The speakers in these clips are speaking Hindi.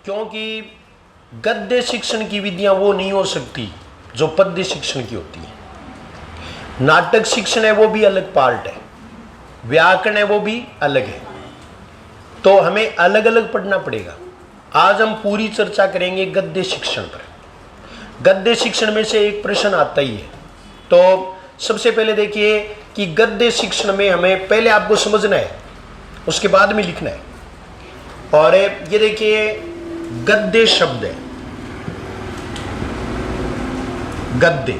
क्योंकि गद्य शिक्षण की विधियां वो नहीं हो सकती जो पद्य शिक्षण की होती है। नाटक शिक्षण है वो भी अलग पार्ट है, व्याकरण है वो भी अलग है, तो हमें अलग अलग पढ़ना पड़ेगा। आज हम पूरी चर्चा करेंगे गद्य शिक्षण पर। गद्य शिक्षण में से एक प्रश्न आता ही है। तो सबसे पहले देखिए कि गद्य शिक्षण में हमें पहले आपको समझना है, उसके बाद में लिखना है। और ये देखिए गद्य शब्द है, गद्य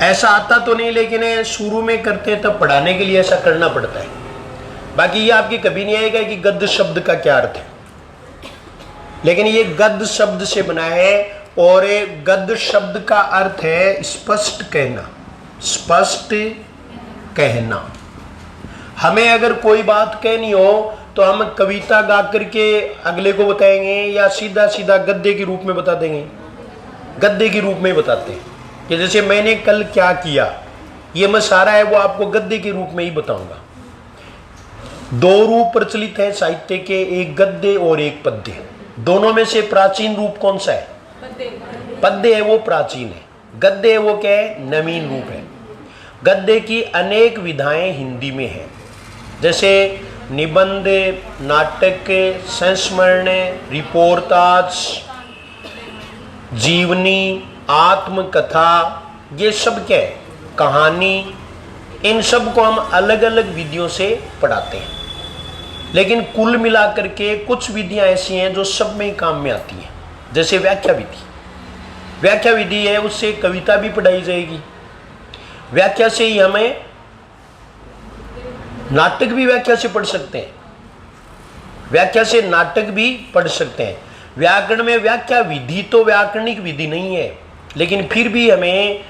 ऐसा आता तो नहीं, लेकिन शुरू में करते हैं तब पढ़ाने के लिए ऐसा करना पड़ता है। बाकी ये आपके कभी नहीं आएगा कि गद्य शब्द का क्या अर्थ है, लेकिन ये गद्य शब्द से बना है और गद्य शब्द का अर्थ है स्पष्ट कहना, स्पष्ट कहना। हमें अगर कोई बात कहनी हो तो हम कविता गा करके अगले को बताएंगे या सीधा सीधा गद्य के रूप में बता देंगे। गद्य के रूप में बताते हैं कि जैसे मैंने कल क्या किया, ये मैं सारा है वो आपको गद्य के रूप में ही बताऊंगा। दो रूप प्रचलित है साहित्य के, एक गद्य और एक पद्य। दोनों में से प्राचीन रूप कौन सा है? पद्य है वो प्राचीन है, गद्य है वो क्या है? नवीन रूप है। गद्य की अनेक विधाएं हिंदी में हैं, जैसे निबंध, नाटक, संस्मरण, रिपोर्टाज, जीवनी, आत्मकथा, ये सब क्या है? कहानी। इन सब को हम अलग अलग विधियों से पढ़ाते हैं, लेकिन कुल मिलाकर के कुछ विधियां ऐसी हैं जो सब में ही काम में आती हैं। जैसे व्याख्या विधि, व्याख्या विधि है उससे कविता भी पढ़ाई जाएगी। व्याख्या से ही हमें नाटक भी व्याख्या से पढ़ सकते हैं, व्याख्या से नाटक भी पढ़ सकते हैं। व्याकरण में व्याख्या विधि तो व्याकरणिक विधि नहीं है, लेकिन फिर भी हमें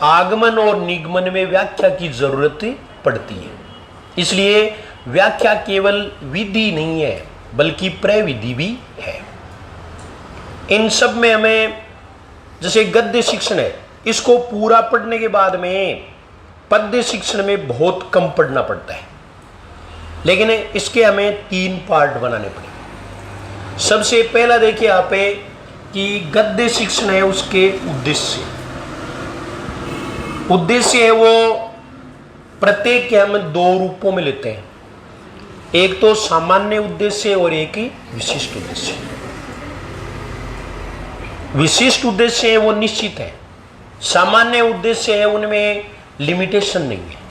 आगमन और निगमन में व्याख्या की जरूरत पड़ती है। इसलिए व्याख्या केवल विधि नहीं है बल्कि प्रविधि भी है। इन सब में हमें, जैसे गद्य शिक्षण है, इसको पूरा पढ़ने के बाद में पद्य शिक्षण में बहुत कम पढ़ना पड़ता है, लेकिन इसके हमें 3 पार्ट बनाने पड़ेंगे। सबसे पहला देखिए आप कि गद्य शिक्षण है उसके उद्देश्य। उद्देश्य है वो प्रत्येक के हम 2 रूपों में लेते हैं, एक तो सामान्य उद्देश्य और एक ही विशिष्ट उद्देश्य। विशिष्ट उद्देश्य है वो निश्चित है, सामान्य उद्देश्य है उनमें लिमिटेशन नहीं है।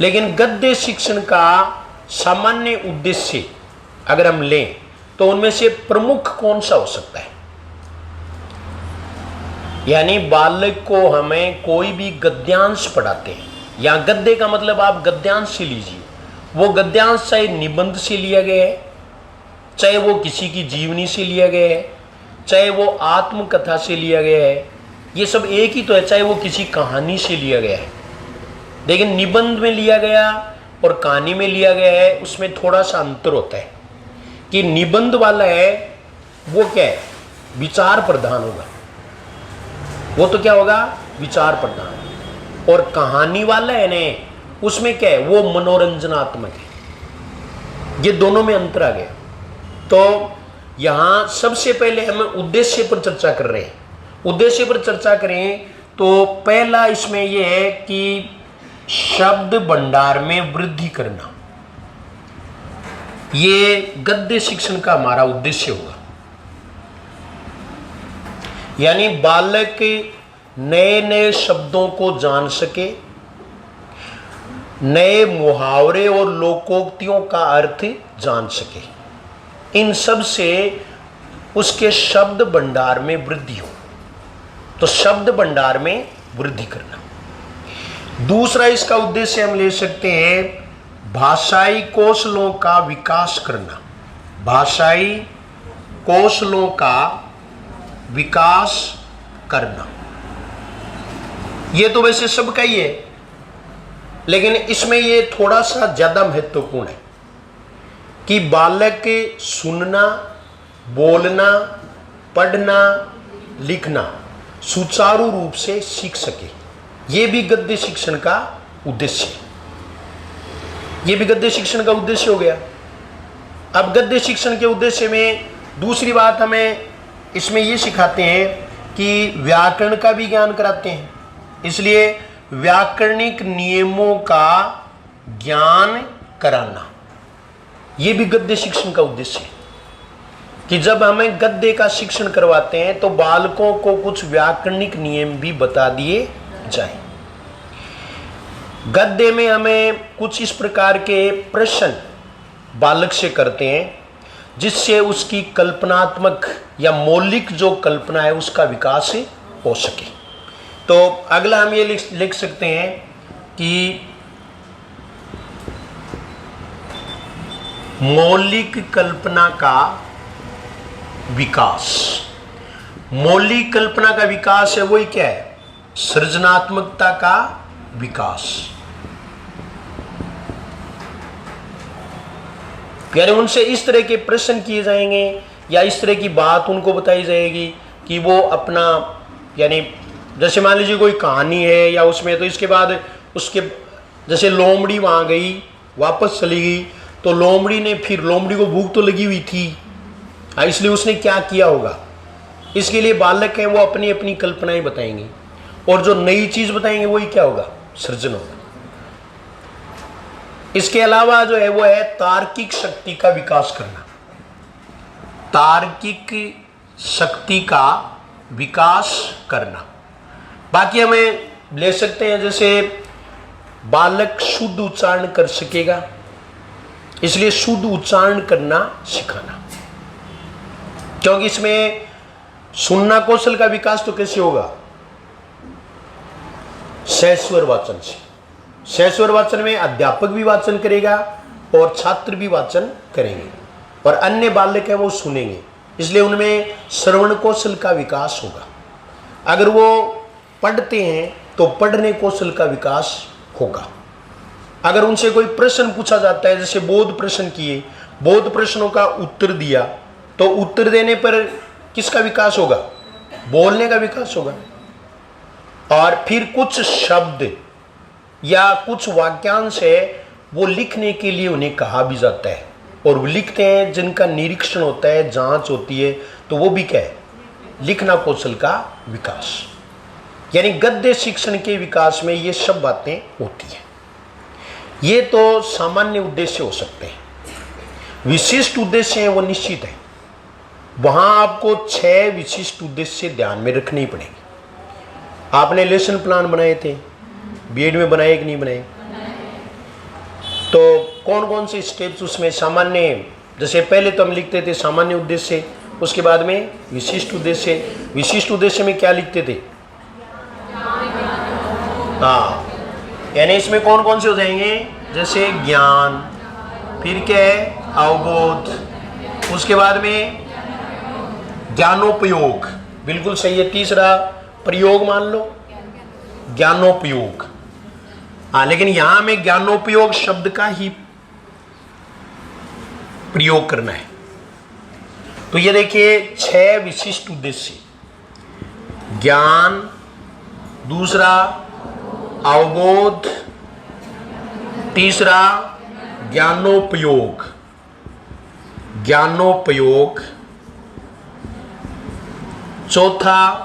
लेकिन गद्य शिक्षण का सामान्य उद्देश्य अगर हम लें तो उनमें से प्रमुख कौन सा हो सकता है? यानी बालक को हमें कोई भी गद्यांश पढ़ाते हैं, या गद्य का मतलब आप गद्यांश से लीजिए, वो गद्यांश चाहे निबंध से लिया गया है, चाहे वो किसी की जीवनी से लिया गया है, चाहे वो आत्मकथा से लिया गया है, ये सब एक ही तो है, चाहे वो किसी कहानी से लिया गया है। लेकिन निबंध में लिया गया और कहानी में लिया गया है, उसमें थोड़ा सा अंतर होता है कि निबंध वाला है वो क्या है? विचार प्रधान होगा, वो तो क्या होगा? विचार प्रधान। और कहानी वाला है ना, उसमें क्या है? वो मनोरंजनात्मक है। ये दोनों में अंतर आ गया। तो यहां सबसे पहले हम उद्देश्य पर चर्चा कर रहे हैं। उद्देश्य पर चर्चा करें तो पहला इसमें यह है कि शब्द भंडार में वृद्धि करना, ये गद्य शिक्षण का हमारा उद्देश्य होगा। यानी बालक नए नए शब्दों को जान सके, नए मुहावरे और लोकोक्तियों का अर्थ जान सके, इन सब से उसके शब्द भंडार में वृद्धि हो। तो शब्द भंडार में वृद्धि करना। दूसरा इसका उद्देश्य हम ले सकते हैं भाषाई कौशलों का विकास करना। भाषाई कौशलों का विकास करना, ये तो वैसे सबका ही है, लेकिन इसमें ये थोड़ा सा ज्यादा महत्वपूर्ण है कि बालक सुनना, बोलना, पढ़ना, लिखना सुचारू रूप से सीख सके। ये भी गद्य शिक्षण का उद्देश्य है। ये भी गद्य शिक्षण का उद्देश्य हो गया। अब गद्य शिक्षण के उद्देश्य में दूसरी बात हमें इसमें ये सिखाते हैं कि व्याकरण का भी ज्ञान कराते हैं। इसलिए व्याकरणिक नियमों का ज्ञान कराना, ये भी गद्य शिक्षण का उद्देश्य है कि जब हमें गद्य का शिक्षण करवाते हैं तो बालकों को कुछ व्याकरणिक नियम भी बता दिए जाएं। गद्य में हमें कुछ इस प्रकार के प्रश्न बालक से करते हैं जिससे उसकी कल्पनात्मक या मौलिक जो कल्पना है उसका विकास हो सके। तो अगला हम ये लिख सकते हैं कि मौलिक कल्पना का विकास। मौलिक कल्पना का विकास है वही क्या है? सृजनात्मकता का विकास। यानी उनसे इस तरह के प्रश्न किए जाएंगे या इस तरह की बात उनको बताई जाएगी कि वो अपना, यानी जैसे मान लीजिए कोई कहानी है या उसमें, तो इसके बाद उसके जैसे लोमड़ी वहाँ गई, वापस चली गई, तो लोमड़ी ने, फिर लोमड़ी को भूख तो लगी हुई थी, इसलिए उसने क्या किया होगा। इसके लिए बालक हैं वो अपनी अपनी कल्पनाएं बताएंगे और जो नई चीज़ बताएंगे वही क्या होगा? सृजन होगा। इसके अलावा जो है वो है तार्किक शक्ति का विकास करना। तार्किक शक्ति का विकास करना। बाकी हमें ले सकते हैं जैसे बालक शुद्ध उच्चारण कर सकेगा, इसलिए शुद्ध उच्चारण करना सिखाना, क्योंकि इसमें सुनना कौशल का विकास तो कैसे होगा? सहस्वर वाचन से। सहस्वर वाचन में अध्यापक भी वाचन करेगा और छात्र भी वाचन करेंगे और अन्य बालक है वो सुनेंगे, इसलिए उनमें श्रवण कौशल का विकास होगा। अगर वो पढ़ते हैं तो पढ़ने कौशल का विकास होगा। अगर उनसे कोई प्रश्न पूछा जाता है, जैसे बोध प्रश्न किए, बोध प्रश्नों का उत्तर दिया, तो उत्तर देने पर किसका विकास होगा? बोलने का विकास होगा। और फिर कुछ शब्द या कुछ वाक्यांश है वो लिखने के लिए उन्हें कहा भी जाता है और वो लिखते हैं, जिनका निरीक्षण होता है, जांच होती है, तो वो भी क्या है? लिखना कौशल का विकास। यानी गद्य शिक्षण के विकास में ये सब बातें होती हैं। ये तो सामान्य उद्देश्य हो सकते हैं। विशिष्ट उद्देश्य हैं वो निश्चित है, वहां आपको 6 विशिष्ट उद्देश्य ध्यान में रखने ही पड़ेंगे। आपने लेसन प्लान बनाए थे, बीएड में बनाए कि नहीं बनाए? तो कौन कौन से स्टेप्स उसमें सामान्य, जैसे पहले तो हम लिखते थे सामान्य उद्देश्य, उसके बाद में विशिष्ट उद्देश्य। विशिष्ट उद्देश्य में क्या लिखते थे? हाँ, यानी इसमें कौन कौन से हो जाएंगे? जैसे ज्ञान, फिर क्या है? अवबोध, उसके बाद में ज्ञानोपयोग, बिल्कुल सही है। तीसरा प्रयोग मान लो, ज्ञानोपयोग। हाँ, लेकिन यहां में ज्ञानोपयोग शब्द का ही प्रयोग करना है। तो ये देखिए 6 विशिष्ट उद्देश्य। ज्ञान, दूसरा अवबोध, तीसरा ज्ञानोपयोग, ज्ञानोपयोग, चौथा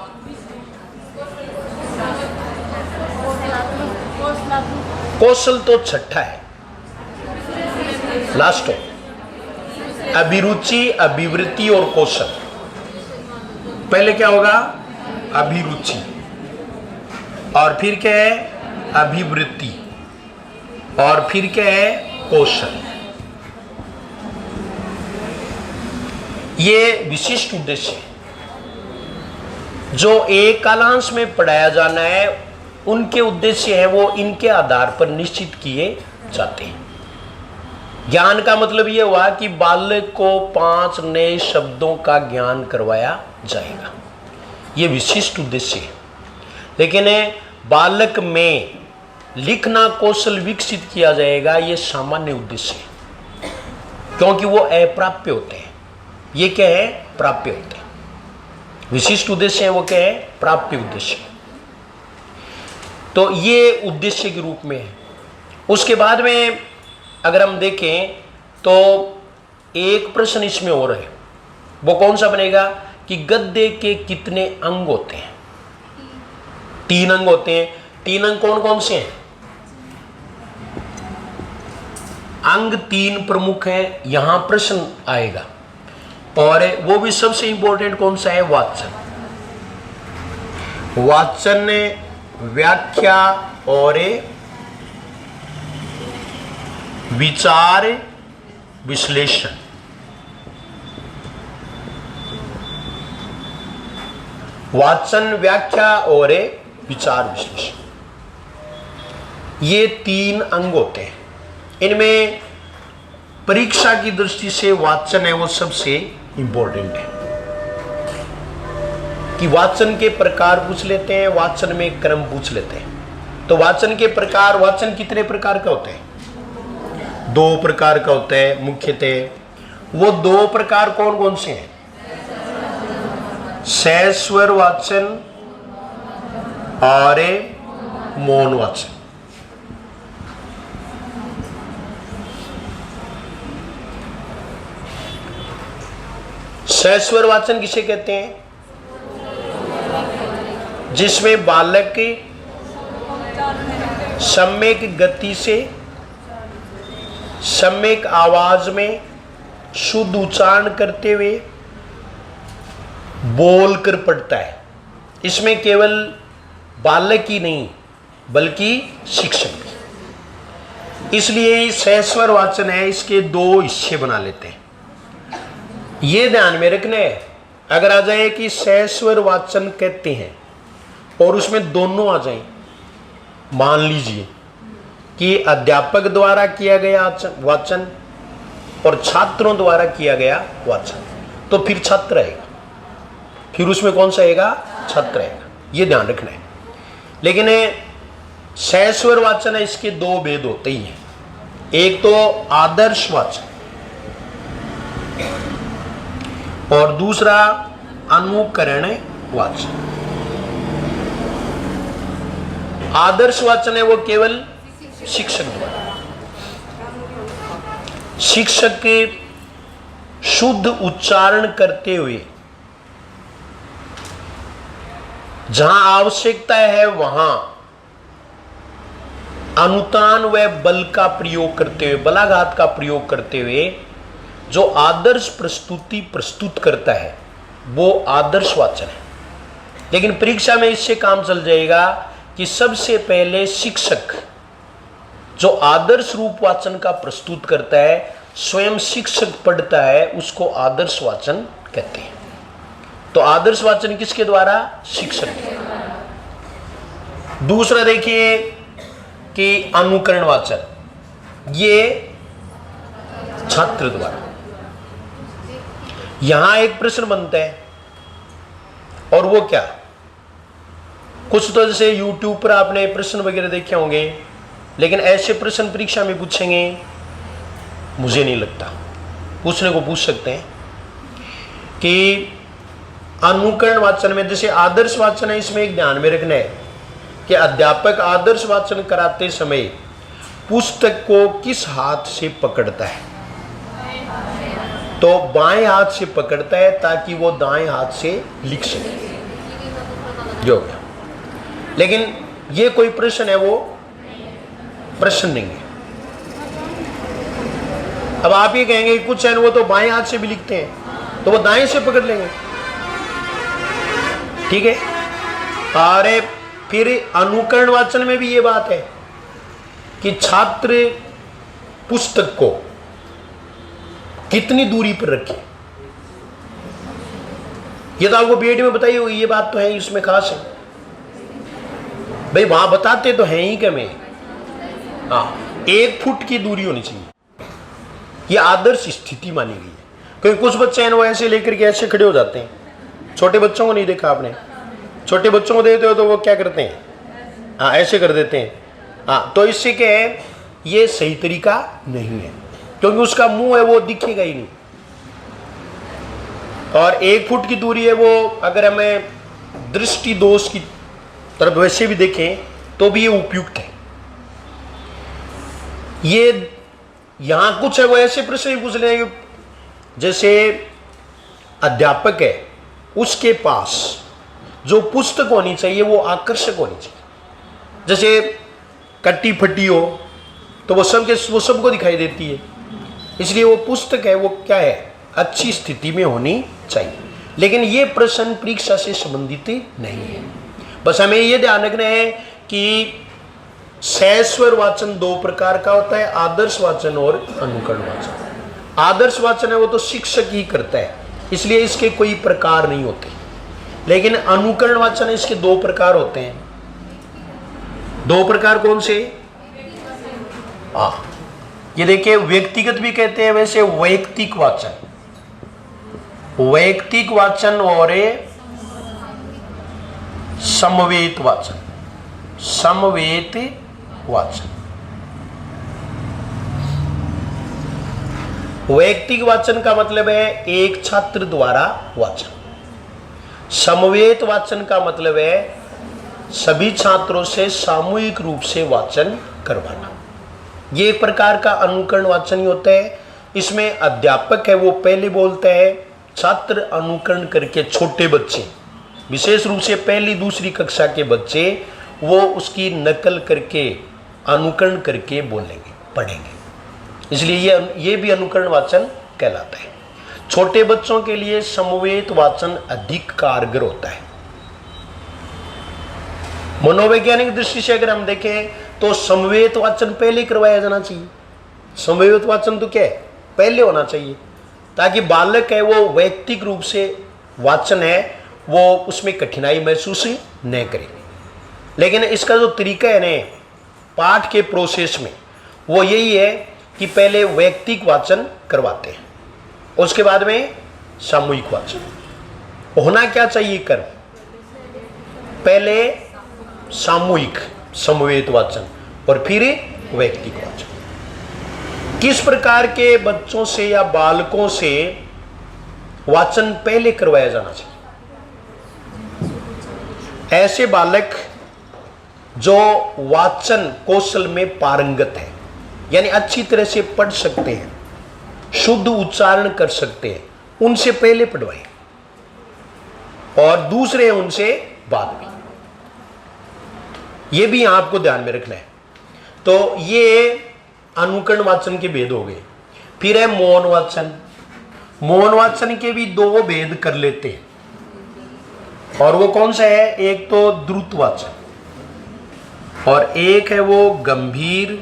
कौशल, तो छठा है, लास्ट हो, अभिरुचि, अभिवृत्ति और कौशल। पहले क्या होगा? अभिरुचि, और फिर क्या है? अभिवृत्ति, और फिर क्या है? कौशल। ये विशिष्ट उद्देश्य है जो एक कालांश में पढ़ाया जाना है। उनके उद्देश्य है वो इनके आधार पर निश्चित किए जाते हैं। ज्ञान का मतलब ये हुआ कि बालक को 5 नए शब्दों का ज्ञान करवाया जाएगा, ये विशिष्ट उद्देश्य है। लेकिन बालक में लिखना कौशल विकसित किया जाएगा, ये सामान्य उद्देश्य है, क्योंकि वो अप्राप्य होते हैं। ये क्या है? प्राप्य होते हैं। विशिष्ट उद्देश्य है वो क्या है? प्राप्य उद्देश्य। तो ये उद्देश्य के रूप में है। उसके बाद में अगर हम देखें तो एक प्रश्न इसमें और है, वो कौन सा बनेगा कि गद्य के कितने अंग होते हैं? 3 अंग होते हैं। 3 अंग कौन कौन से हैं? अंग 3 प्रमुख हैं, यहां प्रश्न आएगा। और वो भी सबसे इंपॉर्टेंट कौन सा है? वाचन। वाचन, व्याख्या और विचार विश्लेषण। वाचन, व्याख्या और विचार विश्लेषण, ये 3 अंग होते हैं। इनमें परीक्षा की दृष्टि से वाचन है वो सबसे इंपॉर्टेंट है कि वाचन के प्रकार पूछ लेते हैं, वाचन में क्रम पूछ लेते हैं। तो वाचन के प्रकार, वाचन कितने प्रकार का होते हैं? 2 प्रकार का होता है मुख्यतः। वो 2 प्रकार कौन कौन से हैं? सहस्वर वाचन और मौन वाचन। सहस्वर वाचन किसे कहते हैं? जिसमें बालक सम्यक गति से, सम्यक आवाज में शुद्ध उच्चारण करते हुए बोलकर पढ़ता है। इसमें केवल बालक ही नहीं बल्कि शिक्षक भी। इसलिए सहस्वर वाचन है, इसके 2 हिस्से बना लेते हैं। ये ध्यान में रखना है, अगर आ जाए कि सहस्वर वाचन कहते हैं और उसमें दोनों आ जाए, मान लीजिए कि अध्यापक द्वारा किया गया वाचन और छात्रों द्वारा किया गया वाचन, तो फिर छात्र आएगा, फिर उसमें कौन सा आएगा? छात्र आएगा। ये ध्यान रखना है। लेकिन सहस्वर वाचन है, इसके 2 भेद होते ही हैं। एक तो आदर्श वाचन और दूसरा अनुकरण वाचन। आदर्श वाचन है वो केवल शिक्षक द्वारा, शिक्षक के शुद्ध उच्चारण करते हुए जहां आवश्यकता है वहां अनुतान व बल का प्रयोग करते हुए, बलाघात का प्रयोग करते हुए जो आदर्श प्रस्तुति प्रस्तुत करता है वो आदर्श वाचन है। लेकिन परीक्षा में इससे काम चल जाएगा कि सबसे पहले शिक्षक जो आदर्श रूप वाचन का प्रस्तुत करता है, स्वयं शिक्षक पढ़ता है, उसको आदर्श वाचन कहते हैं। तो आदर्श वाचन किसके द्वारा? शिक्षक के द्वारा। दूसरा देखिए कि अनुकरण वाचन, ये छात्र द्वारा। यहां एक प्रश्न बनता है और वो क्या, कुछ तो जैसे YouTube पर आपने प्रश्न वगैरह देखे होंगे, लेकिन ऐसे प्रश्न परीक्षा में पूछेंगे मुझे नहीं लगता, पूछने को पूछ सकते हैं कि अनुकरण वाचन में जैसे आदर्श वाचन है, इसमें एक ध्यान में रखना है कि अध्यापक आदर्श वाचन कराते समय पुस्तक को किस हाथ से पकड़ता है? तो बाएं हाथ से पकड़ता है ताकि वो दाएं हाथ से लिख सके, जो गया। लेकिन ये कोई प्रश्न है वो प्रश्न नहीं है। अब आप ये कहेंगे कुछ है वो तो बाएं हाथ से भी लिखते हैं, तो वो दाएं से पकड़ लेंगे, ठीक है। और फिर अनुकरण वाचन में भी ये बात है कि छात्र पुस्तक को कितनी दूरी पर रखे। ये तो आपको बीएड में बताई होगी, ये बात तो है, इसमें खास है भाई, वहां बताते तो हैं ही कि मैं 1 फुट की दूरी होनी चाहिए, ये आदर्श स्थिति मानी गई है। क्योंकि कुछ बच्चे हैं वो ऐसे लेकर के ऐसे खड़े हो जाते हैं। छोटे बच्चों को नहीं देखा आपने? छोटे बच्चों को देते हो तो वो क्या करते हैं? ऐसे कर देते हैं। तो इससे क्या है, ये सही तरीका नहीं है, क्योंकि उसका मुंह है वो दिखेगा ही नहीं। और 1 फुट की दूरी है वो, अगर हमें दृष्टि दोष की तरफ वैसे भी देखें तो भी ये उपयुक्त है। ये यहां कुछ है वो ऐसे प्रश्न भी पूछ लेंगे जैसे अध्यापक है, उसके पास जो पुस्तक होनी चाहिए वो आकर्षक होनी चाहिए। जैसे कट्टी फटी हो तो वो सबको दिखाई देती है, इसलिए वो पुस्तक है वो क्या है, अच्छी स्थिति में होनी चाहिए। लेकिन ये प्रश्न परीक्षा से संबंधित नहीं है। बस हमें ये ध्यान रखना है कि सहस्वर वाचन दो प्रकार का होता है, आदर्श वाचन और अनुकरण वाचन। आदर्श वाचन है वो तो शिक्षक ही करता है, इसलिए इसके कोई प्रकार नहीं होते। लेकिन अनुकरण वाचन इसके दो प्रकार होते हैं। दो प्रकार कौन से? ये देखिए, व्यक्तिगत भी कहते हैं वैसे वैयक्तिक वाचन, वैयक्तिक वाचन और समवेत वाचन। समवेत वाचन, वैयक्तिक वाचन का मतलब है एक छात्र द्वारा वाचन। समवेत वाचन का मतलब है सभी छात्रों से सामूहिक रूप से वाचन करवाना। ये एक प्रकार का अनुकरण वाचन ही होता है। इसमें अध्यापक है वो पहले बोलता है, छात्र अनुकरण करके, छोटे बच्चे विशेष रूप से पहली दूसरी कक्षा के बच्चे वो उसकी नकल करके, अनुकरण करके बोलेंगे, पढ़ेंगे। इसलिए ये भी अनुकरण वाचन कहलाता है। छोटे बच्चों के लिए समवेत वाचन अधिक कारगर होता है। मनोवैज्ञानिक दृष्टि से अगर हम देखें तो समवेत वाचन पहले करवाया जाना चाहिए। समवेत वाचन तो क्या है, पहले होना चाहिए, ताकि बालक है वो वैयक्तिक रूप से वाचन है वो उसमें कठिनाई महसूस न करे। लेकिन इसका जो तरीका है ना पाठ के प्रोसेस में, वो यही है कि पहले वैयक्तिक वाचन करवाते हैं, उसके बाद में सामूहिक वाचन। होना क्या चाहिए कर, पहले सामूहिक समवेत वाचन और फिर वैयक्तिक वाचन। किस प्रकार के बच्चों से या बालकों से वाचन पहले करवाया जाना चाहिए? ऐसे बालक जो वाचन कौशल में पारंगत है, यानी अच्छी तरह से पढ़ सकते हैं, शुद्ध उच्चारण कर सकते हैं, उनसे पहले पढ़वाएं और दूसरे उनसे बाद में। ये भी यहां आपको ध्यान में रखना है। तो ये अनुकरण वाचन के भेद हो गए। फिर है मौन वाचन। मौन वाचन के भी दो भेद कर लेते हैं, और वो कौन सा है? एक तो द्रुत वाचन और एक है वो गंभीर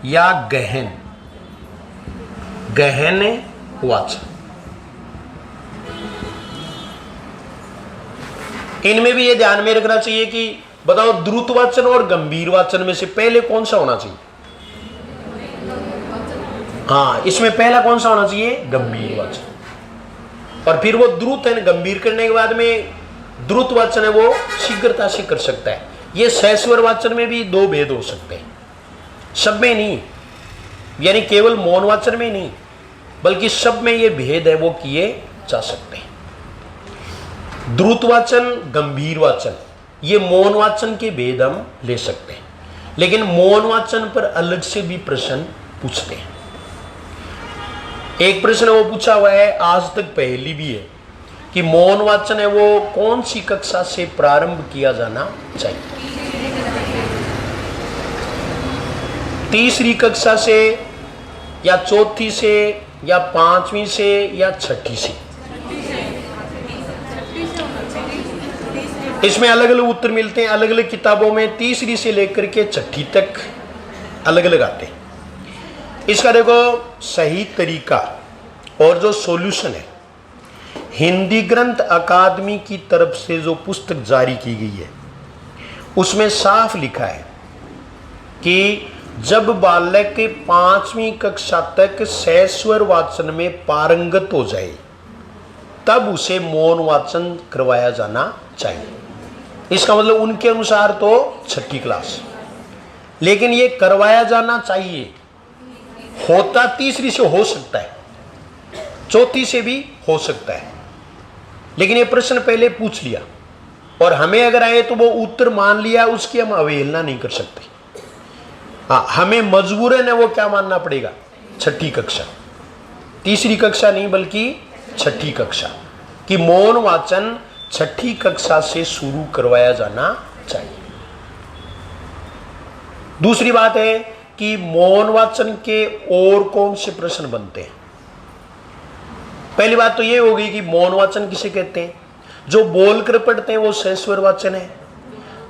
या गहन वाचन। इनमें भी ये ध्यान में रखना चाहिए कि बताओ द्रुत वाचन और गंभीर वाचन में से पहले कौन सा होना चाहिए? हाँ, इसमें पहला कौन सा होना चाहिए? गंभीर वाचन। और फिर वो द्रुत है, गंभीर करने के बाद में द्रुत वाचन है वो शीघ्रता से कर सकता है। ये सहस्वर वाचन में भी दो भेद हो सकते हैं, सब में नहीं, यानी केवल मौन वाचन में नहीं बल्कि सब में ये भेद है वो किए जा सकते हैं। द्रुत वाचन, गंभीर वाचन, ये मौन वाचन के भेद हम ले सकते हैं, लेकिन मौन वाचन पर अलग से भी प्रश्न पूछते हैं। एक प्रश्न वो पूछा हुआ है, आज तक पहली भी है, कि मौन वाचन है वो कौन सी कक्षा से प्रारंभ किया जाना चाहिए? तीसरी कक्षा से या चौथी से या पांचवी से या छठी से? इसमें अलग अलग उत्तर मिलते हैं। अलग अलग किताबों में तीसरी से लेकर के छठी तक अलग अलग आते हैं। इसका देखो सही तरीका और जो सॉल्यूशन है, हिंदी ग्रंथ अकादमी की तरफ से जो पुस्तक जारी की गई है उसमें साफ लिखा है कि जब बालक 5वीं कक्षा तक सहस्वर वाचन में पारंगत हो जाए तब उसे मौन वाचन करवाया जाना चाहिए। इसका मतलब उनके अनुसार तो छठी क्लास, लेकिन ये करवाया जाना चाहिए। होता तीसरी से हो सकता है, चौथी से भी हो सकता है, लेकिन ये प्रश्न पहले पूछ लिया और हमें अगर आए तो वो उत्तर मान लिया, उसकी हम अवहेलना नहीं कर सकते। हाँ, हमें मजबूरन है वो क्या मानना पड़ेगा? छठी कक्षा। तीसरी कक्षा नहीं बल्कि छठी कक्षा, कि मौन वाचन छठी कक्षा से शुरू करवाया जाना चाहिए। दूसरी बात है कि मौन वाचन के और कौन से प्रश्न बनते हैं। पहली बात तो ये होगी कि मौन वाचन किसे कहते हैं। जो बोलकर पढ़ते हैं वो सहस्वर वाचन है,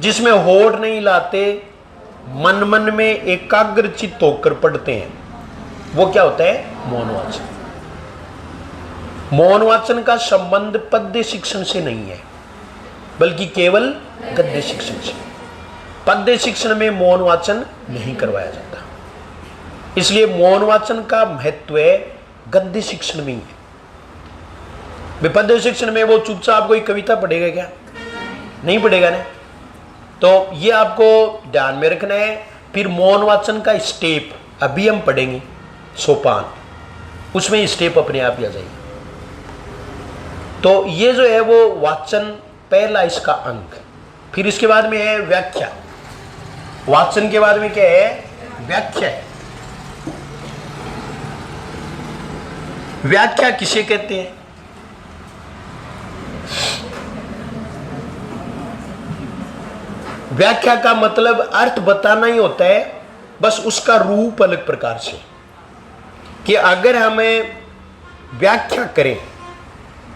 जिसमें होठ नहीं लाते, मन मन में एकाग्रचित्त होकर पढ़ते हैं, वो क्या होता है, मौन वाचन। मौन वाचन का संबंध पद्य शिक्षण से नहीं है, बल्कि केवल गद्य शिक्षण से। पद्य शिक्षण में मौन वाचन नहीं करवाया जाता, इसलिए मौन वाचन का महत्व गद्य शिक्षण में ही है। पद्य शिक्षण में वो चुपचाप कोई कविता पढ़ेगा क्या, नहीं पढ़ेगा ना। तो ये आपको ध्यान में रखना है। फिर मौन वाचन का स्टेप अभी हम पढ़ेंगे, सोपान, उसमें स्टेप अपने आप ही आ जाएगी। तो ये जो है वो वाचन पहला इसका अंग। फिर इसके बाद में है व्याख्या। वाचन के बाद में क्या है, व्याख्या है। व्याख्या किसे कहते हैं। व्याख्या का मतलब अर्थ बताना ही होता है, बस उसका रूप अलग प्रकार से। कि अगर हमें व्याख्या करें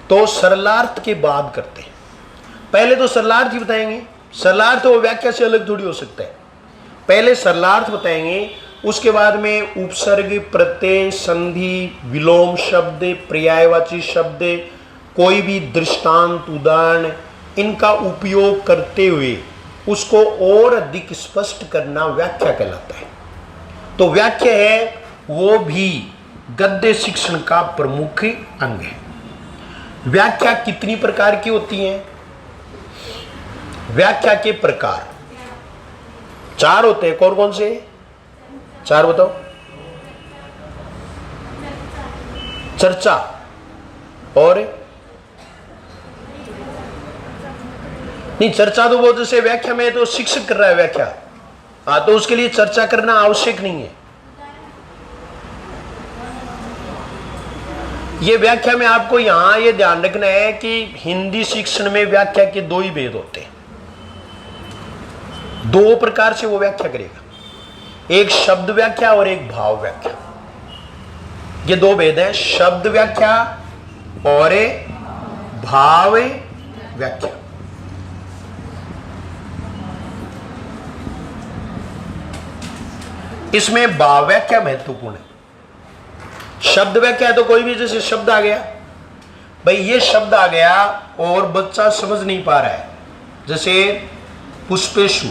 तो सरलार्थ के बाद करते हैं। पहले तो सरलार्थ ही बताएंगे, सरलार्थ वो व्याख्या से अलग थोड़ी हो सकता है। पहले सरलार्थ बताएंगे, उसके बाद में उपसर्ग, प्रत्यय, संधि, विलोम शब्द, पर्यायवाची शब्द, कोई भी दृष्टांत, उदाहरण, इनका उपयोग करते हुए उसको और अधिक स्पष्ट करना व्याख्या कहलाता है। तो व्याख्या है वो भी गद्य शिक्षण का प्रमुख अंग है। व्याख्या कितनी प्रकार की होती है। व्याख्या के प्रकार 4 होते हैं। कौन कौन से 4 बताओ। चर्चा और नहीं, चर्चा तो वो जैसे व्याख्या में तो शिक्षक कर रहा है व्याख्या, तो उसके लिए चर्चा करना आवश्यक नहीं है। ये व्याख्या में आपको यहां ये ध्यान रखना है कि हिंदी शिक्षण में व्याख्या के 2 ही भेद होते हैं। 2 प्रकार से वो व्याख्या करेगा, एक शब्द व्याख्या और एक भाव व्याख्या। ये 2 भेद हैं, शब्द व्याख्या और भाव व्याख्या। इसमें भाव व्याख्या महत्वपूर्ण है। शब्द व्याख्या तो कोई भी जैसे शब्द आ गया, भाई ये शब्द आ गया और बच्चा समझ नहीं पा रहा है, जैसे पुष्पेशु,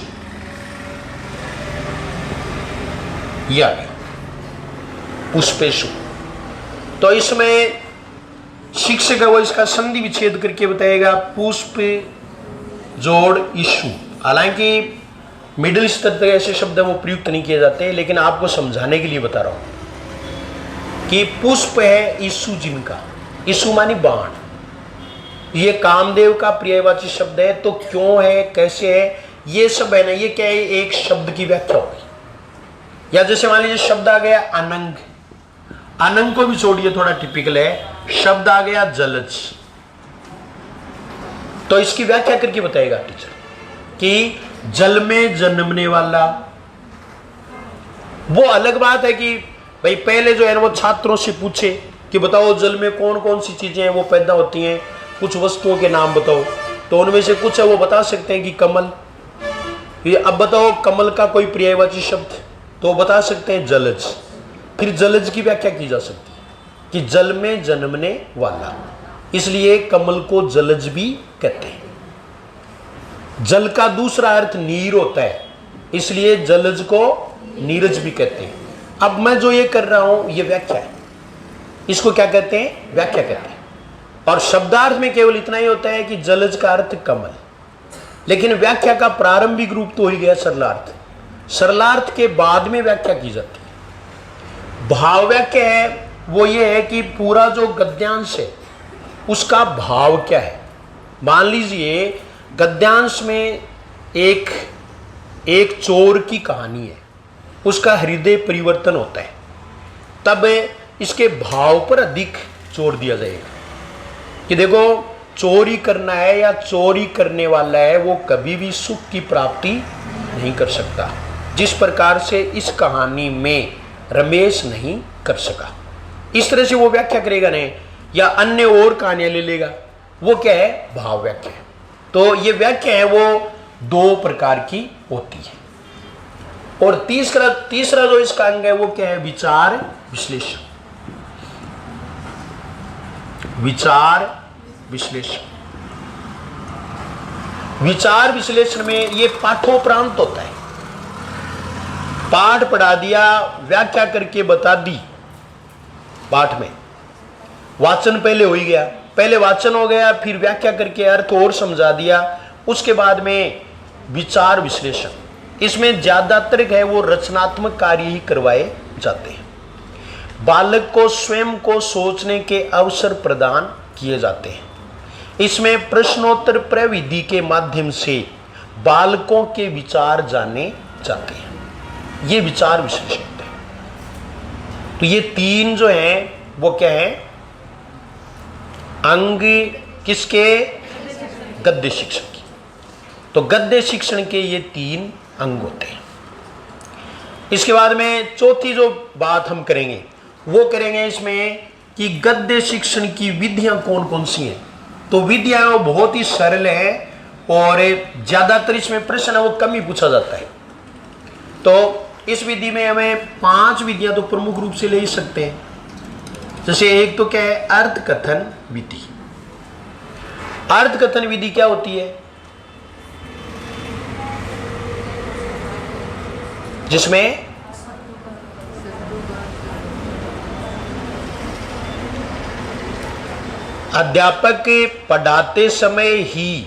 ये आ गया पुष्पेशु। तो इसमें शिक्षक है वो इसका संधि विच्छेद करके बताएगा, पुष्प जोड़ इशु। हालांकि मिडिल स्तर तक ऐसे शब्द वो प्रयुक्त नहीं किए जाते, लेकिन आपको समझाने के लिए बता रहा हूं कि पुष्प है इशु जिनका, इशु मानी बाण, ये कामदेव का पर्यायवाची शब्द है। तो क्यों है, कैसे है, ये सब है ना, ये क्या है, एक शब्द की व्याख्या होगी। या जैसे मान लीजिए शब्द आ गया अनंग, अनंग को भी छोड़िए, थोड़ा टिपिकल है। शब्द आ गया जलज, तो इसकी व्याख्या करके बताएगा टीचर कि जल में जन्मने वाला। वो अलग बात है कि भाई पहले जो है वो छात्रों से पूछे कि बताओ जल में कौन कौन सी चीजें हैं वो पैदा होती हैं, कुछ वस्तुओं के नाम बताओ। तो उनमें से कुछ है वो बता सकते हैं कि कमल। ये अब बताओ कमल का कोई पर्यायवाची शब्द, तो बता सकते हैं जलज। फिर जलज की व्याख्या की जा सकती है कि जल में जन्मने वाला, इसलिए कमल को जलज भी कहते हैं। जल का दूसरा अर्थ नीर होता है, इसलिए जलज को नीरज भी कहते हैं। अब मैं जो ये कर रहा हूं ये व्याख्या है, इसको क्या कहते हैं, व्याख्या कहते हैं। और शब्दार्थ में केवल इतना ही होता है कि जलज का अर्थ कमल, लेकिन व्याख्या का प्रारंभिक रूप तो हो गया सरलार्थ। सरलार्थ के बाद में व्याख्या की जाती है। भाव व्याख्या है वो ये है कि पूरा जो गद्यांश है उसका भाव क्या है। मान लीजिए गद्यांश में एक चोर की कहानी है, उसका हृदय परिवर्तन होता है, तब इसके भाव पर अधिक जोर दिया जाएगा कि देखो चोरी करना है या चोरी करने वाला है वो कभी भी सुख की प्राप्ति नहीं कर सकता, जिस प्रकार से इस कहानी में रमेश नहीं कर सका। इस तरह से वो व्याख्या करेगा नहीं, या अन्य और कहानियां ले लेगा, वो क्या है, भाव व्याख्या। तो ये व्याख्या है वो दो प्रकार की होती है। और तीसरा जो इसका अंग है वो क्या है, विचार विश्लेषण। विचार विश्लेषण, विचार विश्लेषण में ये पाठोपरांत होता है। पाठ पढ़ा दिया, व्याख्या करके बता दी। पाठ में वाचन पहले हो ही गया, पहले वाचन हो गया, फिर व्याख्या करके अर्थ और समझा दिया, उसके बाद में विचार विश्लेषण। इसमें ज्यादातर है वो रचनात्मक कार्य ही करवाए जाते हैं। बालक को स्वयं को सोचने के अवसर प्रदान किए जाते हैं। इसमें प्रश्नोत्तर प्रविधि के माध्यम से बालकों के विचार जाने जाते हैं। ये विचार विश्लेषण है। तो ये तीन जो हैं वो क्या है, अंग किसके, गद्य शिक्षण की। तो गद्य शिक्षण के ये तीन अंग होते हैं। इसके बाद में चौथी जो बात हम करेंगे वो करेंगे इसमें कि गद्य शिक्षण की विधियां कौन कौन सी हैं। तो विधियां बहुत ही सरल है और ज्यादातर इसमें प्रश्न है वो कम ही पूछा जाता है। तो इस विधि में हमें 5 विधियां तो प्रमुख रूप से ले ही सकते हैं। जैसे एक तो क्या है, अर्थ कथन विधि। अर्थ कथन विधि क्या होती है, जिसमें अध्यापक पढ़ाते समय ही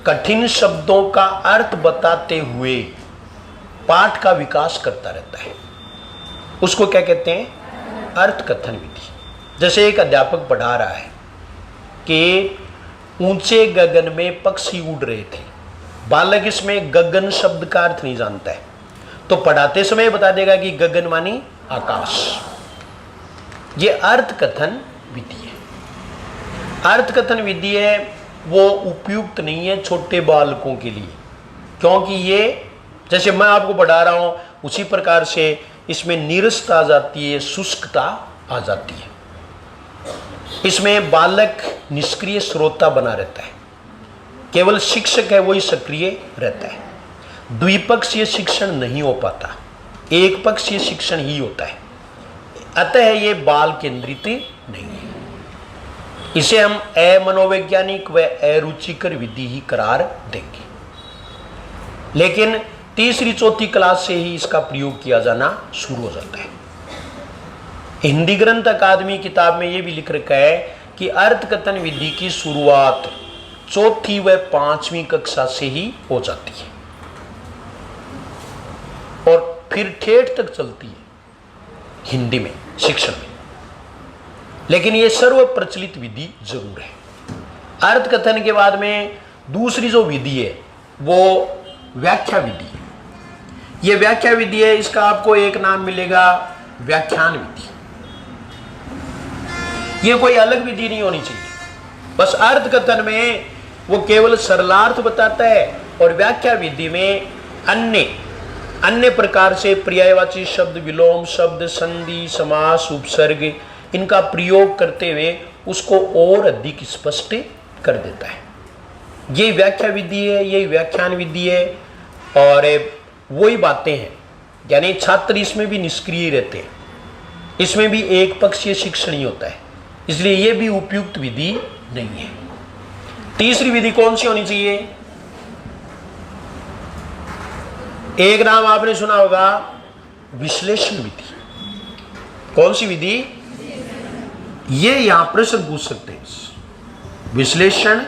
कठिन शब्दों का अर्थ बताते हुए पाठ का विकास करता रहता है, उसको क्या कहते हैं, अर्थ कथन विधि। जैसे एक अध्यापक पढ़ा रहा है कि ऊंचे गगन में पक्षी उड़ रहे थे, बालक इसमें गगन शब्द का अर्थ नहीं जानता है, तो पढ़ाते समय बता देगा कि गगन मानी आकाश। ये अर्थ कथन विधि है। अर्थ कथन विधि है वो उपयुक्त नहीं है छोटे बालकों के लिए, क्योंकि ये जैसे मैं आपको पढ़ा रहा हूं उसी प्रकार से इसमें नीरसता आ जाती है, शुष्कता आ जाती है। इसमें बालक निष्क्रिय श्रोता बना रहता है, केवल शिक्षक है वही सक्रिय रहता है। द्विपक्षीय शिक्षण नहीं हो पाता, एक पक्षीय शिक्षण ही होता है। अतः ये बाल केंद्रित नहीं है। इसे हम अमनोवैज्ञानिक व अरुचिकर विधि ही करार देंगे। लेकिन तीसरी चौथी क्लास से ही इसका प्रयोग किया जाना शुरू हो जाता है। हिंदी ग्रंथ अकादमी किताब में यह भी लिख रखा है कि अर्थ कथन विधि की शुरुआत चौथी व 5वीं कक्षा से ही हो जाती है और फिर ठेठ तक चलती है हिंदी में शिक्षण में। लेकिन यह सर्व प्रचलित विधि जरूर है। अर्थ कथन के बाद में दूसरी जो विधि है वो व्याख्या विधि है। यह व्याख्या विधि है, इसका आपको एक नाम मिलेगा, व्याख्यान विधि। यह कोई अलग विधि नहीं होनी चाहिए। बस अर्थ कथन में वो केवल सरलार्थ बताता है और व्याख्या विधि में अन्य प्रकार से पर्यायवाची शब्द, विलोम शब्द, संधि, समास, उपसर्ग, इनका प्रयोग करते हुए उसको और अधिक स्पष्ट कर देता है। यही व्याख्या विधि है, यही व्याख्यान विधि है। और वही बातें हैं, यानी छात्र इसमें भी निष्क्रिय रहते हैं, इसमें भी एक पक्षीय शिक्षण ही होता है, इसलिए यह भी उपयुक्त विधि नहीं है। तीसरी विधि कौन सी होनी चाहिए? एक नाम आपने सुना होगा, विश्लेषण विधि। कौन सी विधि? ये यहां प्रश्न पूछ सकते हैं, विश्लेषण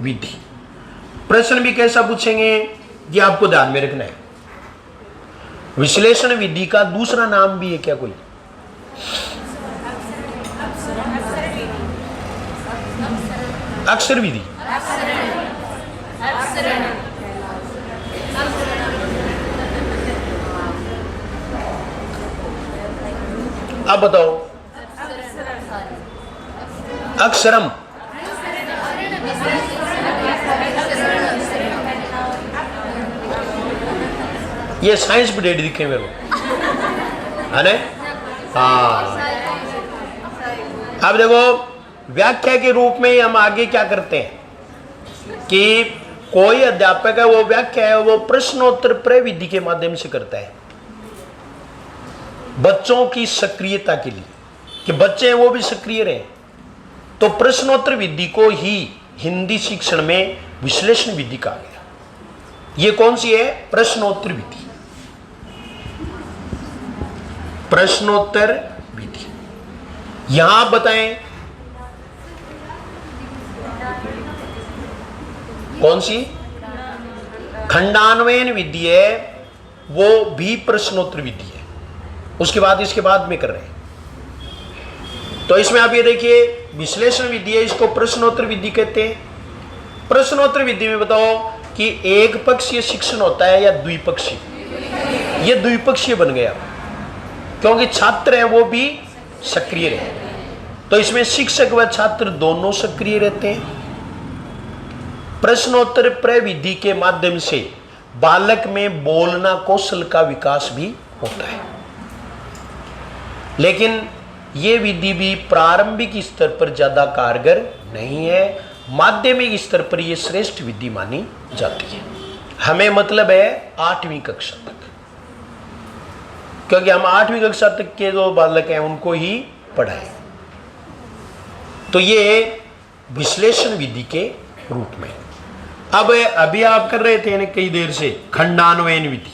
विधि। प्रश्न भी कैसा पूछेंगे ये आपको ध्यान में रखना है। विश्लेषण विधि का दूसरा नाम भी है क्या कोई? अक्षर विधि। अब बताओ, अक्षरम, ये साइंस पीरियड दिखे मेरे को, है ना? हाँ, अब देखो व्याख्या के रूप में हम आगे क्या करते हैं कि कोई अध्यापक है, वो व्याख्या है वो प्रश्नोत्तर प्रविधि के माध्यम से करता है बच्चों की सक्रियता के लिए, कि बच्चे हैं वो भी सक्रिय रहे। तो प्रश्नोत्तर विधि को ही हिंदी शिक्षण में विश्लेषण विधि कहा गया। ये कौन सी है? प्रश्नोत्तर विधि। प्रश्नोत्तर विधि यहां आप बताएं कौन सी? खंडान्वयन विधि है, वो भी प्रश्नोत्तर विधि है। उसके बाद इसके बाद में कर रहे हैं। तो इसमें आप ये देखिए विश्लेषण विधि है, इसको प्रश्नोत्तर विधि कहते हैं। प्रश्नोत्तर विधि में बताओ कि एक पक्षीय शिक्षण होता है या द्विपक्षीय? ये द्विपक्षीय बन गया क्योंकि छात्र है वो भी सक्रिय रहे। तो इसमें शिक्षक व छात्र दोनों सक्रिय रहते हैं। प्रश्नोत्तर प्रविधि के माध्यम से बालक में बोलना कौशल का विकास भी होता है, लेकिन यह विधि भी प्रारंभिक स्तर पर ज्यादा कारगर नहीं है। माध्यमिक स्तर पर यह श्रेष्ठ विधि मानी जाती है। हमें मतलब है 8वीं कक्षा तक, क्योंकि हम 8वीं कक्षा तक के जो बालक हैं उनको ही पढ़ाएं। तो ये विश्लेषण विधि के रूप में। अब अभी आप कर रहे थे ना कई देर से खंडान्वयन विधि।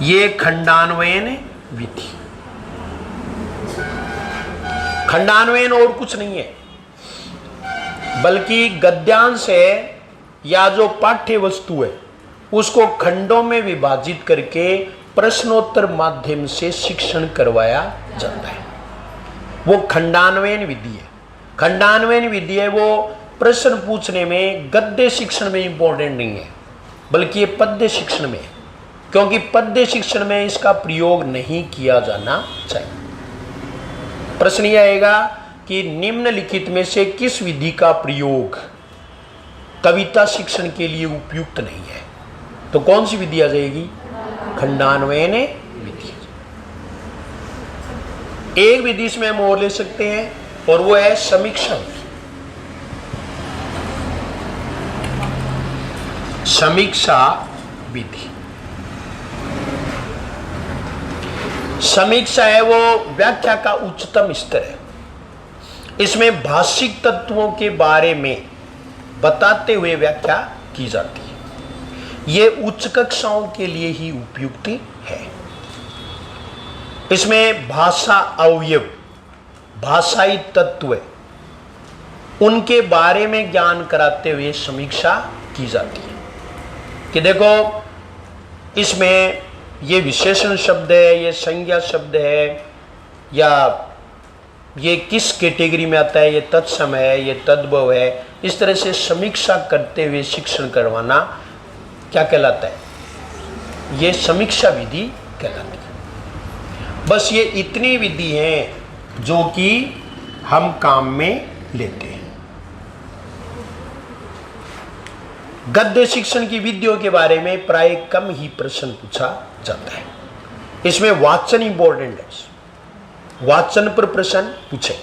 ये खंडान्वयन विधि, खंडान्वयन और कुछ नहीं है बल्कि गद्यांश है या जो पाठ्य वस्तु है उसको खंडों में विभाजित करके प्रश्नोत्तर माध्यम से शिक्षण करवाया जाता है। वो खंडान्वयन विधि है। खंडान्वयन विधि है वो प्रश्न पूछने में गद्य शिक्षण में इंपॉर्टेंट नहीं है बल्कि ये पद्य शिक्षण में है, क्योंकि पद्य शिक्षण में इसका प्रयोग नहीं किया जाना चाहिए। प्रश्न यह आएगा कि निम्नलिखित में से किस विधि का प्रयोग कविता शिक्षण के लिए उपयुक्त नहीं है? तो कौन सी विधि आ जाएगी? खंडान्वयन विधि। एक विधि इसमें हम और ले सकते हैं और वो है समीक्षा विधि। समीक्षा विधि, समीक्षा है वो व्याख्या का उच्चतम स्तर है। इसमें भाषिक तत्वों के बारे में बताते हुए व्याख्या की जाती है। ये उच्च कक्षाओं के लिए ही उपयुक्त है। इसमें भाषा अवयव, भाषाई तत्व, उनके बारे में ज्ञान कराते हुए समीक्षा की जाती है कि देखो इसमें ये विशेषण शब्द है, ये संज्ञा शब्द है, या ये किस कैटेगरी में आता है, ये तत्सम है, ये तद्भव है। इस तरह से समीक्षा करते हुए शिक्षण करवाना क्या कहलाता है? ये समीक्षा विधि कहलाती है। बस ये इतनी विधि हैं जो कि हम काम में लेते हैं। गद्य शिक्षण की विधियों के बारे में प्राय कम ही प्रश्न पूछा जाता है। इसमें वाचन इंपॉर्टेंट है, वाचन पर प्रश्न पूछे,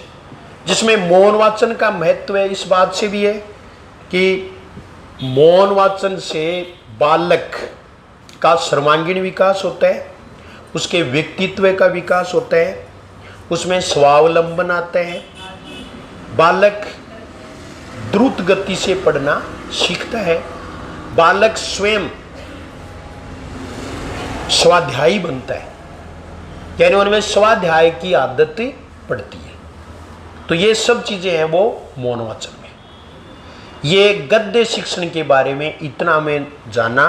जिसमें मौन वाचन का महत्व है। इस बात से भी है कि मौन वाचन से बालक का सर्वांगीण विकास होता है, उसके व्यक्तित्व का विकास होता है, उसमें स्वावलंबन आता है, बालक द्रुत गति से पढ़ना सीखता है, बालक स्वयं स्वाध्यायी बनता है, यानी उनमें स्वाध्याय की आदत पड़ती है। तो ये सब चीजें हैं वो मौन वाचन में। ये गद्य शिक्षण के बारे में इतना मैं जाना।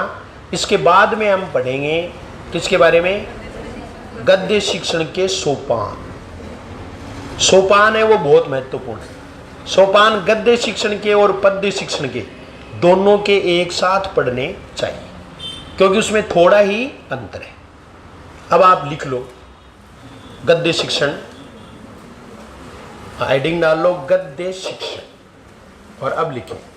इसके बाद में हम पढ़ेंगे किसके बारे में? गद्य शिक्षण के सोपान। सोपान है वो बहुत महत्वपूर्ण है। सोपान गद्य शिक्षण के और पद्य शिक्षण के दोनों के एक साथ पढ़ने चाहिए, क्योंकि उसमें थोड़ा ही अंतर है। अब आप लिख लो गद्य शिक्षण, हेडिंग डाल लो गद्य शिक्षक और अब लिखिए